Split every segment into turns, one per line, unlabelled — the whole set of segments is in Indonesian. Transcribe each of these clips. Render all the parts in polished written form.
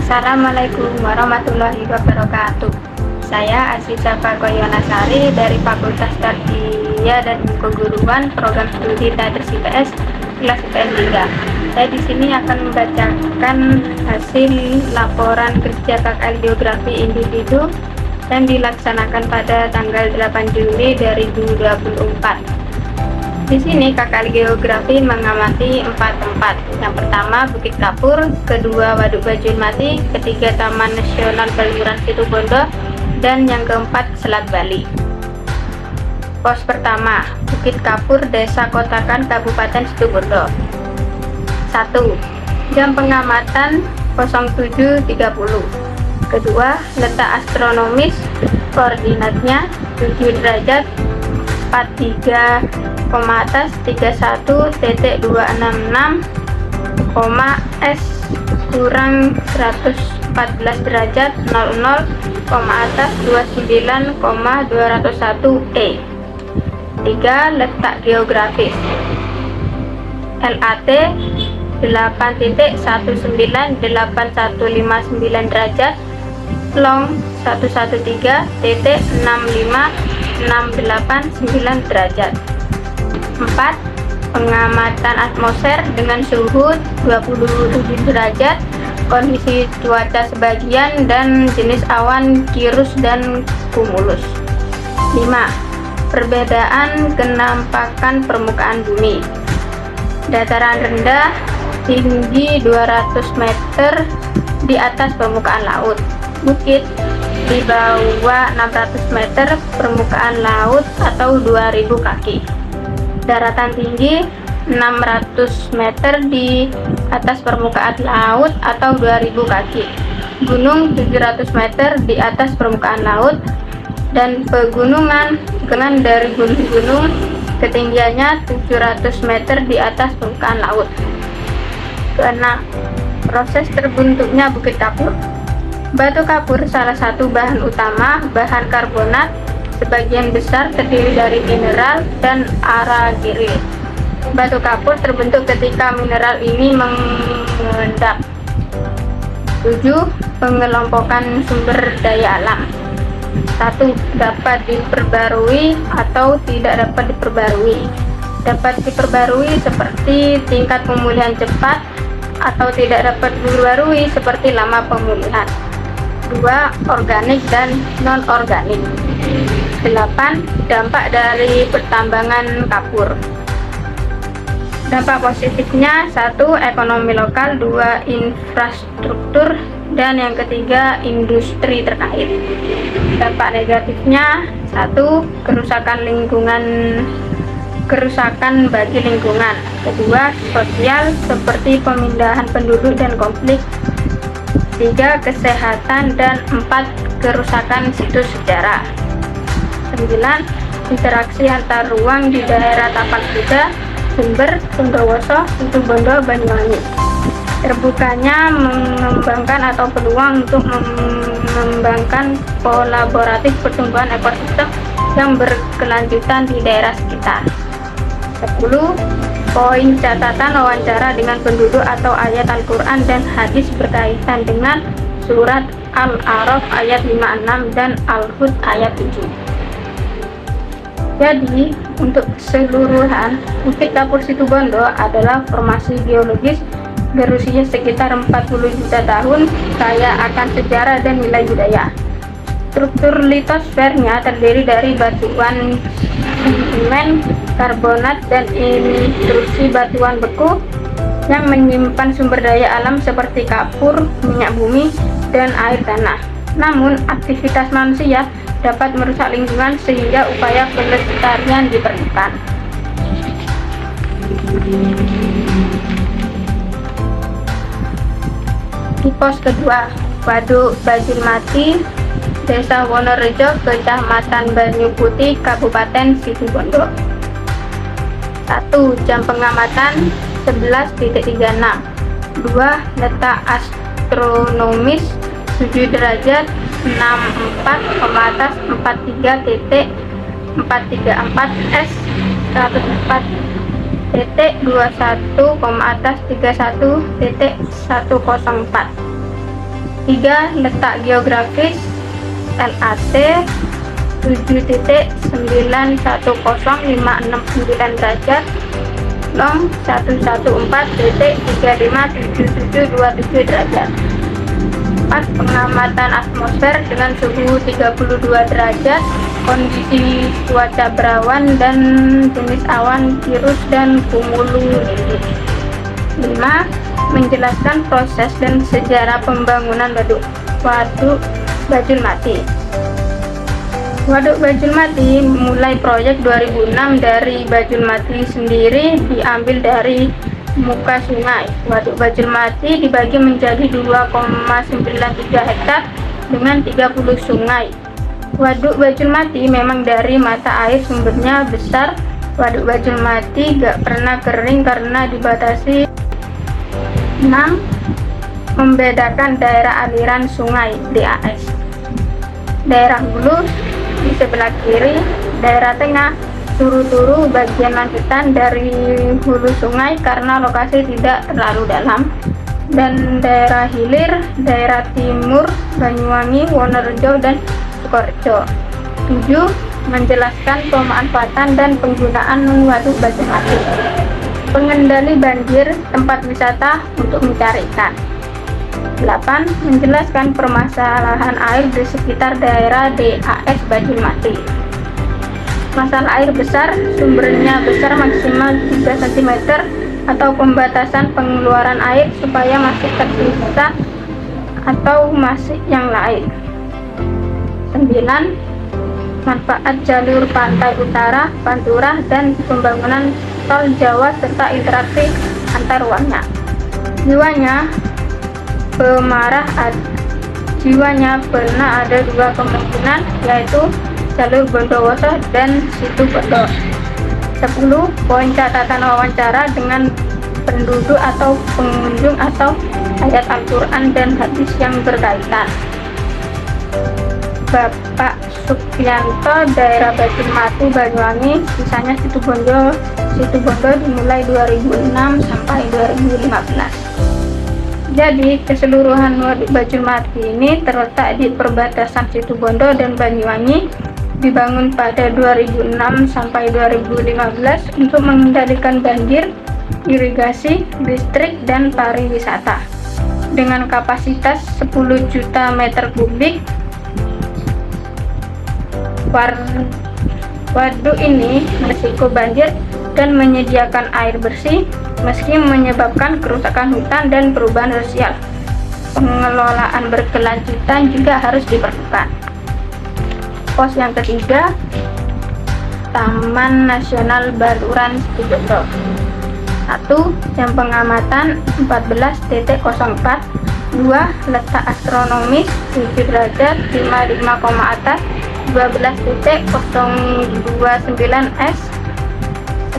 Assalamualaikum warahmatullahi wabarakatuh. Saya Aziza Fakoyonasari dari Fakultas Tarbiyah dan Keguruan Program Studi Tadris IPS kelas IPS 3. Saya di sini akan membacakan hasil laporan kerja KKL Geografi Individu yang dilaksanakan pada tanggal 8 Juli 2024. Di sini KKL Geografi mengamati 4 tempat. Yang pertama Bukit Kapur, kedua Waduk Bajul Mati, ketiga Taman Nasional Baluran Situbondo, dan yang keempat Selat Bali. Pos pertama, Bukit Kapur, Desa Kotakan, Kabupaten Situbondo. 1. Jam pengamatan 07.30. Kedua, letak astronomis, koordinatnya 7 derajat 43, atas 31.266, S kurang 114 derajat 00, atas 29,201 E. 3. Letak geografis, LAT 8.198159 derajat, long 113.65689 derajat. 4. Pengamatan atmosfer dengan suhu 27 derajat, kondisi cuaca sebagian, dan jenis awan cirrus dan cumulus. 5. Perbedaan kenampakan permukaan bumi. Dataran rendah, tinggi 200 meter di atas permukaan laut. Bukit di bawah 600 meter permukaan laut atau 2000 kaki. Daratan tinggi 600 meter di atas permukaan laut atau 2000 kaki. Gunung 700 meter di atas permukaan laut, dan pegunungan dari gunung-gunung ketinggiannya 700 meter di atas permukaan laut. Karena proses terbentuknya Bukit Kapur. Batu kapur salah satu bahan utama, bahan karbonat, sebagian besar terdiri dari mineral dan aragiri. Batu kapur terbentuk ketika mineral ini mengendap. 7. Pengelompokan sumber daya alam. 1. Dapat diperbarui atau tidak dapat diperbarui. Dapat diperbarui seperti tingkat pemulihan cepat, atau tidak dapat diperbarui seperti lama pemulihan. 2. Organik dan non-organik. 8. Dampak dari pertambangan kapur. Dampak positifnya: 1. Ekonomi lokal, 2. Infrastruktur, dan yang ketiga industri terkait. Dampak negatifnya: 1. Kerusakan bagi lingkungan. Kedua, sosial seperti pemindahan penduduk dan konflik. 3. Kesehatan, dan 4. Kerusakan situs sejarah. 9. Interaksi antar ruang di daerah Tapak Kuda, Jember, Bondowoso, Situbondo, Banyuwangi. Terbukanya mengembangkan atau peluang untuk mengembangkan kolaboratif pertumbuhan ekosistem yang berkelanjutan di daerah sekitar. 10. Poin catatan wawancara dengan penduduk atau ayat Al-Quran dan hadis berkaitan dengan surat Al-A'raf ayat 56 dan Al-Hud ayat 7. Jadi, untuk keseluruhan, Bukit Kapur Situbondo adalah formasi geologis berusia sekitar 40 juta tahun, kaya akan sejarah dan nilai budaya. Struktur litosfernya terdiri dari batuan sedimen, karbonat, dan intrusi batuan beku yang menyimpan sumber daya alam seperti kapur, minyak bumi, dan air tanah. Namun, aktivitas manusia dapat merusak lingkungan sehingga upaya pelestarian diperlukan. Di pos kedua, Waduk Bajul Mati, Desa Wonorejo, Kecamatan Banyu Putih, Kabupaten Situbondo. 1. Jam pengamatan 11.36. 2. Letak astronomis 7 derajat 64, atas 43.434 S 104.21, atas 31.104. 3. Letak geografis LAT 7.91056 derajat, long 114.357727 derajat. 4. Pengamatan atmosfer dengan suhu 32 derajat, kondisi cuaca berawan dan jenis awan cirrus dan cumulonimbus. 5. Menjelaskan proses dan sejarah pembangunan Waduk Bajul Mati. Waduk Bajul Mati mulai proyek 2006 dari Bajul Mati sendiri diambil dari muka sungai. Waduk Bajul Mati dibagi menjadi 2,93 hektar dengan 30 sungai. Waduk Bajul Mati memang dari mata air sumbernya besar. Waduk Bajul Mati gak pernah kering karena dibatasi. 6. Membedakan daerah aliran sungai DAS. Daerah hulu di sebelah kiri, daerah tengah turu-turu bagian lanjutan dari hulu sungai karena lokasi tidak terlalu dalam, dan daerah hilir, daerah timur Banyuwangi, Wonorejo, dan Sukorejo. 7. Menjelaskan pemanfaatan dan penggunaan Waduk Bajul Mati. Pengendali banjir, tempat wisata untuk mencari ikan. 8. Menjelaskan permasalahan air di sekitar daerah DAS Bajul Mati. Masalah air besar, sumbernya besar maksimal 3 cm atau pembatasan pengeluaran air supaya masih tersisa atau masih yang lain. 9. Manfaat jalur pantai utara, Pantura, dan pembangunan tol Jawa serta interaksi antar ruangnya. Jiwanya pernah ada 2 kemungkinan, yaitu jalur Bondowoso dan Situ Bondo. 10. Poin catatan wawancara dengan penduduk atau pengunjung atau ayat Al-Quran dan hadis yang berkaitan. Bapak Supriyanto, daerah Bajul Mati, Banyuwangi, sisanya Situ Bondo dimulai 2006 sampai 2015. Jadi keseluruhan Waduk Bajul Mati ini terletak di perbatasan Situ Bondo dan Banyuwangi, dibangun pada 2006 sampai 2015 untuk mengendalikan banjir, irigasi, listrik, dan pariwisata. Dengan kapasitas 10 juta meter kubik, waduk ini berisiko banjir dan menyediakan air bersih meski menyebabkan kerusakan hutan dan perubahan sosial. Pengelolaan berkelanjutan juga harus diperlukan. Pos yang ketiga, Taman Nasional Baluran Situbondo. 1. Jam pengamatan 14.04. 2. Letak astronomis 7 derajat 55, atas 12.029 S,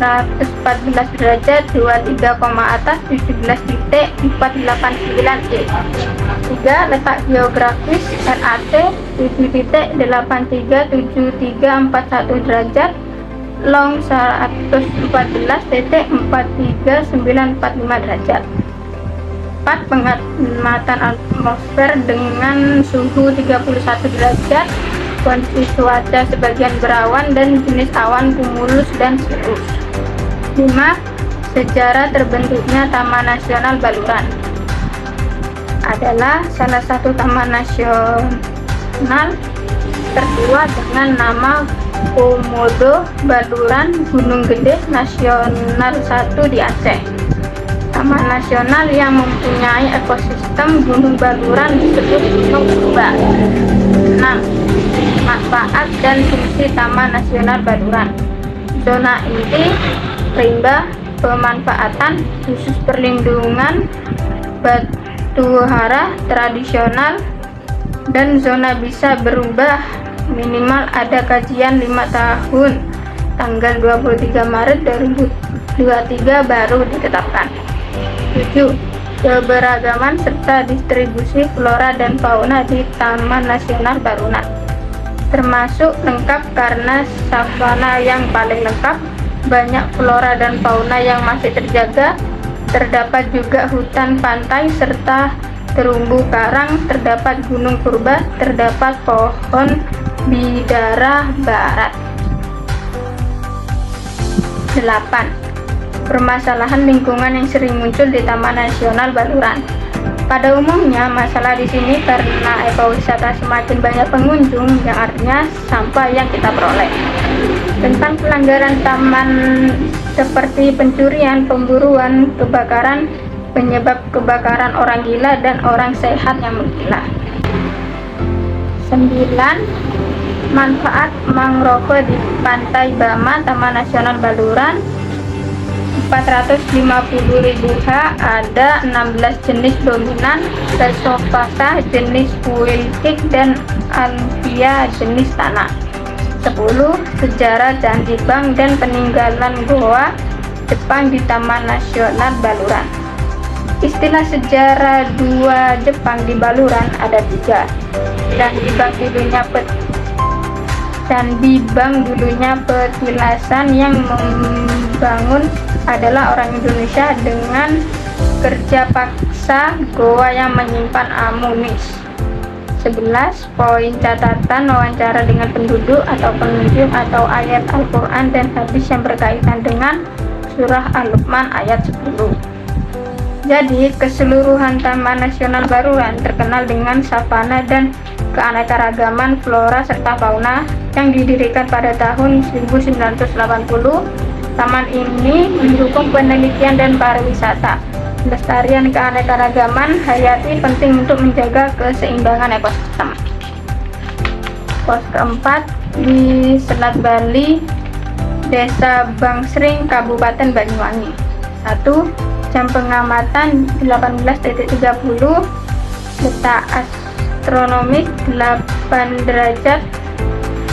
114 derajat 23, atas 17.489 E. 3. Letak geografis LAT 7.837341 derajat, long 114.43945 derajat. 4. Pengamatan atmosfer dengan suhu 31 derajat, kondisi cuaca sebagian berawan dan jenis awan cumulus dan cirrus. 5. Sejarah terbentuknya Taman Nasional Baluran. Adalah salah satu taman nasional tertua dengan nama Komodo Baluran Gunung Gede Nasional 1 di Aceh. Taman nasional yang mempunyai ekosistem gunung baluran disebut Gunung Purba. 6. Manfaat dan fungsi Taman Nasional Baluran. Zona inti, rimba, pemanfaatan khusus, perlindungan batu hara tradisional, dan zona bisa berubah minimal ada kajian 5 tahun. Tanggal 23 Maret 2023 baru ditetapkan. 7. Keberagaman serta distribusi flora dan fauna di Taman Nasional Baluran termasuk lengkap karena savana yang paling lengkap, banyak flora dan fauna yang masih terjaga, terdapat juga hutan pantai serta terumbu karang, terdapat gunung purba, terdapat pohon bidara barat. 8. Permasalahan lingkungan yang sering muncul di Taman Nasional Baluran. Pada umumnya, masalah di sini karena ekowisata semakin banyak pengunjung, yang artinya sampah yang kita peroleh. Tentang pelanggaran taman seperti pencurian, pemburuan, kebakaran, penyebab kebakaran orang gila dan orang sehat yang menggila. 9. Manfaat mangrove di Pantai Bama, Taman Nasional Baluran. 450.000 ha, ada 16 jenis dominan, Rhizophyta jenis Wilkix dan Alpia jenis tanah. 10. Sejarah Candi Bang dan peninggalan Goa Jepang di Taman Nasional Baluran. Istilah sejarah dua Jepang di Baluran ada 3. Candi Bang dulunya petilasan, yang membangun adalah orang Indonesia dengan kerja paksa, Goa yang menyimpan amunis. 11. Poin catatan wawancara dengan penduduk atau pengunjung atau ayat Al-Quran dan hadis yang berkaitan dengan surah Al-Luqman ayat 10. Jadi, keseluruhan Taman Nasional Baluran terkenal dengan savana dan keanekaragaman flora serta fauna yang didirikan pada tahun 1980. Taman ini mendukung penelitian dan pariwisata. Pelestarian keanekaragaman hayati penting untuk menjaga keseimbangan ekosistem. Pos keempat di Selat Bali, Desa Bangsring, Kabupaten Banyuwangi. 1. Jam pengamatan 18.30, letak astronomis 8 derajat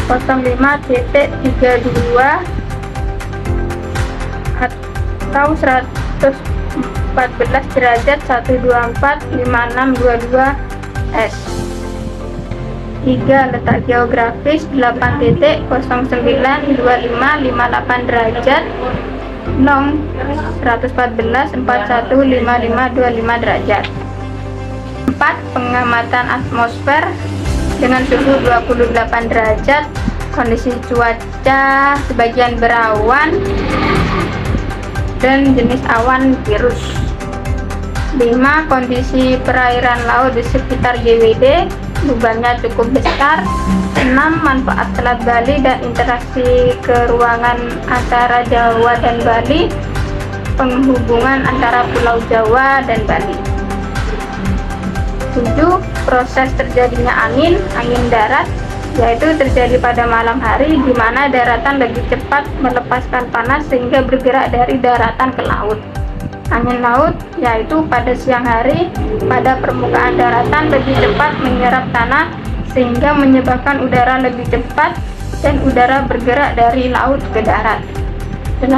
05.32 atau 114 derajat 124.5622 S. 3. Letak geografis 8.092558 derajat 114.415525 derajat. 4. Pengamatan atmosfer dengan suhu 28 derajat, kondisi cuaca sebagian berawan dan jenis awan virus. 5. Kondisi perairan laut di sekitar GWD, bebannya cukup besar. 6. Manfaat Selat Bali dan interaksi keruangan antara Jawa dan Bali, penghubungan antara Pulau Jawa dan Bali. 7. Proses terjadinya angin darat, yaitu terjadi pada malam hari di mana daratan lebih cepat melepaskan panas sehingga bergerak dari daratan ke laut. Angin laut, yaitu pada siang hari pada permukaan daratan lebih cepat menyerap tanah sehingga menyebabkan udara lebih cepat dan udara bergerak dari laut ke darat. 8.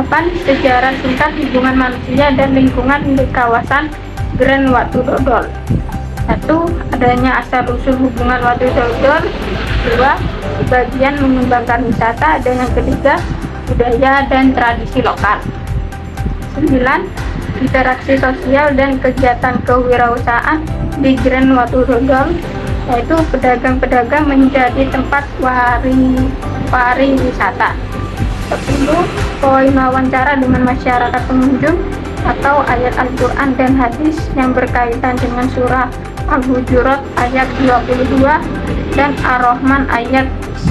Sejarah singkat hubungan manusia dan lingkungan di kawasan Grand Watu Dodol. 1. Adanya asal-usul hubungan Watu Dodol. 2. Sebagian mengembangkan wisata. Dan yang ketiga, budaya dan tradisi lokal. 9. Interaksi sosial dan kegiatan kewirausahaan di Grand Watu Dodol, yaitu pedagang-pedagang menjadi tempat pariwisata. 10. Poin wawancara dengan masyarakat pengunjung atau ayat Al-Quran dan hadis yang berkaitan dengan surah Al-Hujurat ayat 22 dan Ar-Rahman ayat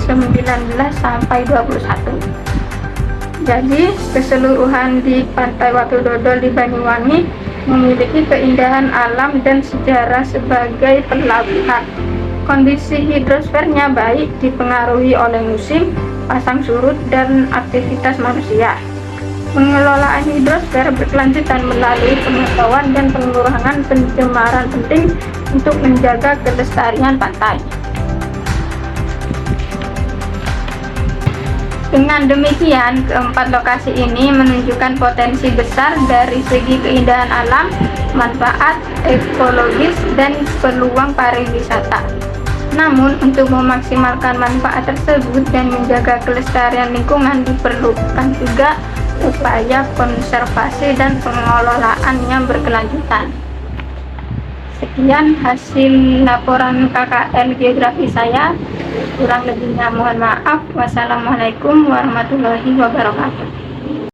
19-21. Jadi, keseluruhan di Pantai Watu Dodol di Banyuwangi memiliki keindahan alam dan sejarah sebagai pelabuhan. Kondisi hidrosfernya baik, dipengaruhi oleh musim, pasang surut, dan aktivitas manusia. Pengelolaan hidrosfer berkelanjutan melalui pengetahuan dan pengurangan pencemaran penting untuk menjaga kelestarian pantai. Dengan demikian, keempat lokasi ini menunjukkan potensi besar dari segi keindahan alam, manfaat ekologis, dan peluang pariwisata. Namun, untuk memaksimalkan manfaat tersebut dan menjaga kelestarian lingkungan diperlukan juga upaya konservasi dan pengelolaan yang berkelanjutan. Sekian Sekian hasil laporan KKN geografi saya. Kurang lebihnya mohon maaf. Wassalamualaikum warahmatullahi wabarakatuh.